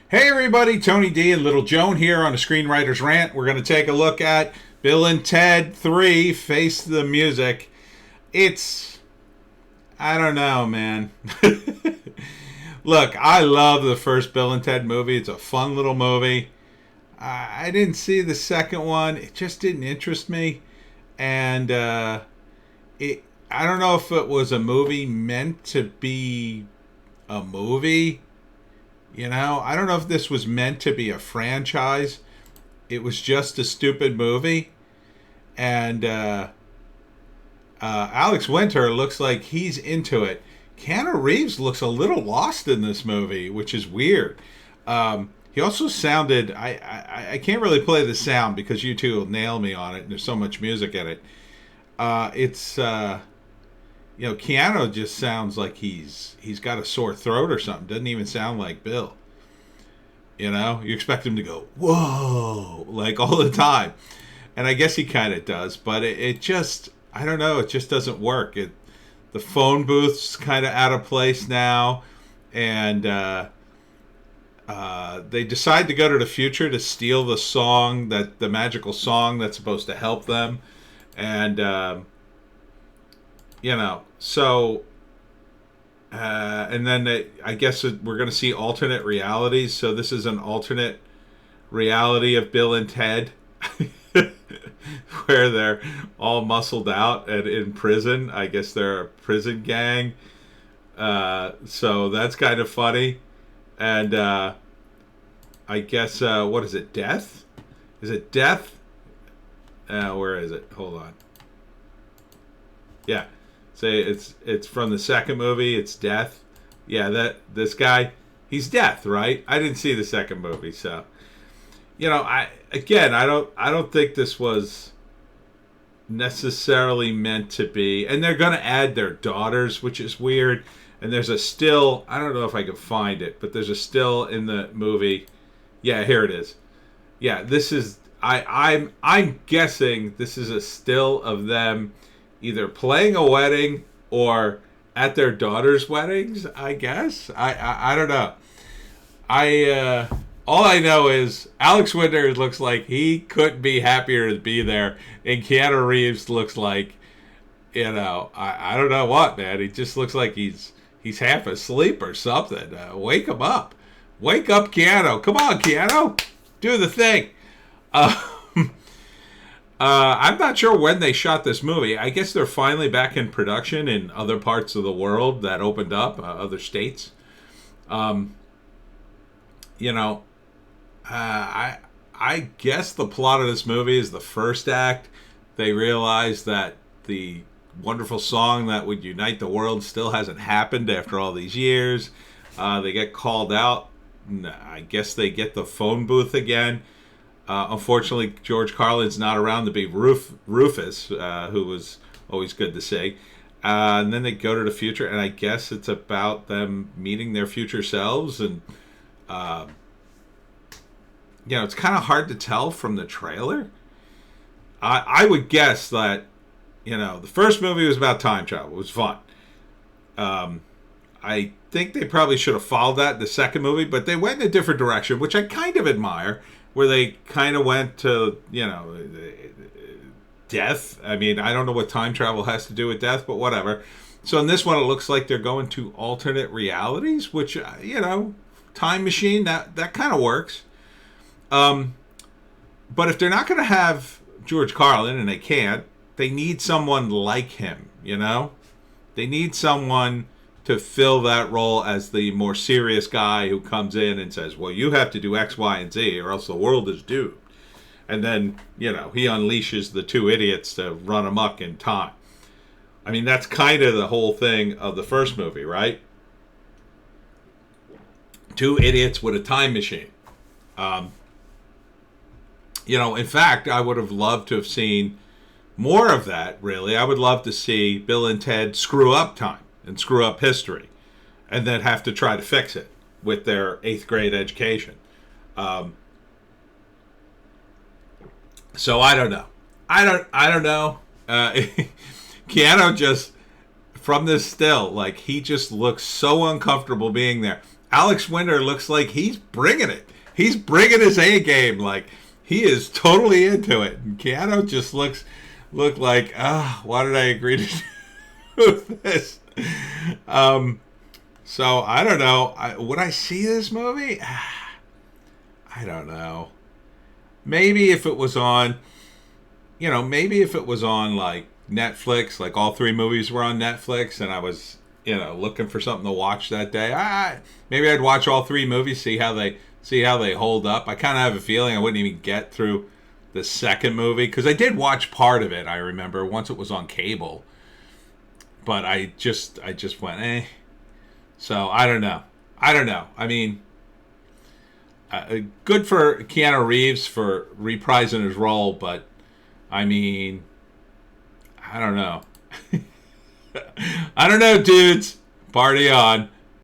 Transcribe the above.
Hey everybody, Tony D and Little Joan here on the Screenwriter's Rant. We're going to take a look at Bill and Ted 3, Face the Music. I don't know, man. Look, I love the first Bill and Ted movie. It's a fun little movie. I didn't see the second one. It just didn't interest me. And I don't know if it was a movie meant to be a movie. I don't know if this was meant to be a franchise. It was just a stupid movie. And Alex Winter looks like he's into it. Keanu Reeves looks a little lost in this movie, which is weird. He also sounded... I can't really play the sound because you two will nail me on it, and there's so much music in it. Keanu just sounds like he's got a sore throat or something. Doesn't even sound like Bill. You expect him to go, whoa, like all the time. And I guess he kind of does, but it just, I don't know, it just doesn't work. The phone booth's kind of out of place now, and they decide to go to the future to steal the magical song that's supposed to help them. And, and then I guess we're going to see alternate realities. So this is an alternate reality of Bill and Ted where they're all muscled out and in prison. I guess they're a prison gang. So that's kind of funny. And I guess, what is it, Death? Is it Death? Where is it? Hold on. Yeah. Say it's from the second movie. It's Death. Yeah, this guy, he's Death, right? I didn't see the second movie, so I don't think this was necessarily meant to be. And they're gonna add their daughters, which is weird. And there's a still. I don't know if I can find it, but there's a still in the movie. Yeah, here it is. Yeah, this is. I'm guessing this is a still of them either playing a wedding or at their daughter's weddings, I guess. I don't know. All I know is Alex Winter looks like he couldn't be happier to be there, and Keanu Reeves looks like, I don't know what, man. He just looks like he's half asleep or something. Wake him up. Wake up, Keanu. Come on, Keanu. Do the thing. I'm not sure when they shot this movie. I guess they're finally back in production in other parts of the world that opened up, other states. I guess the plot of this movie is the first act. They realize that the wonderful song that would unite the world still hasn't happened after all these years. They get called out. I guess they get the phone booth again. Unfortunately, George Carlin's not around to be Rufus, who was always good to see. And then they go to the future, and I guess it's about them meeting their future selves. And, it's kind of hard to tell from the trailer. I would guess that, the first movie was about time travel. It was fun. I think they probably should have followed that in the second movie, but they went in a different direction, which I kind of admire. Where they kind of went to, death. I mean, I don't know what time travel has to do with death, but whatever. So in this one, it looks like they're going to alternate realities, which, time machine, that kind of works. But if they're not going to have George Carlin, and they can't, they need someone like him, They need someone to fill that role as the more serious guy who comes in and says, well, you have to do X, Y, and Z or else the world is doomed. And then, he unleashes the two idiots to run amok in time. I mean, that's kind of the whole thing of the first movie, right? Two idiots with a time machine. In fact, I would have loved to have seen more of that, really. I would love to see Bill and Ted screw up time and screw up history, and then have to try to fix it with their 8th grade education. So I don't know. I don't know. Keanu just, from this still, like, he just looks so uncomfortable being there. Alex Winter looks like he's bringing it. He's bringing his A game. Like, he is totally into it. And Keanu just look like, why did I agree to do this? So I don't know. Would I see this movie? I don't know. Maybe if it was on, maybe if it was on like Netflix, like all 3 movies were on Netflix, and I was, looking for something to watch that day. Maybe I'd watch all 3 movies, see how they hold up. I kind of have a feeling I wouldn't even get through the second movie, because I did watch part of it. I remember once it was on cable, but I just went So I don't know. I mean, good for Keanu Reeves for reprising his role, but I mean, I don't know. I don't know, dudes. Party on.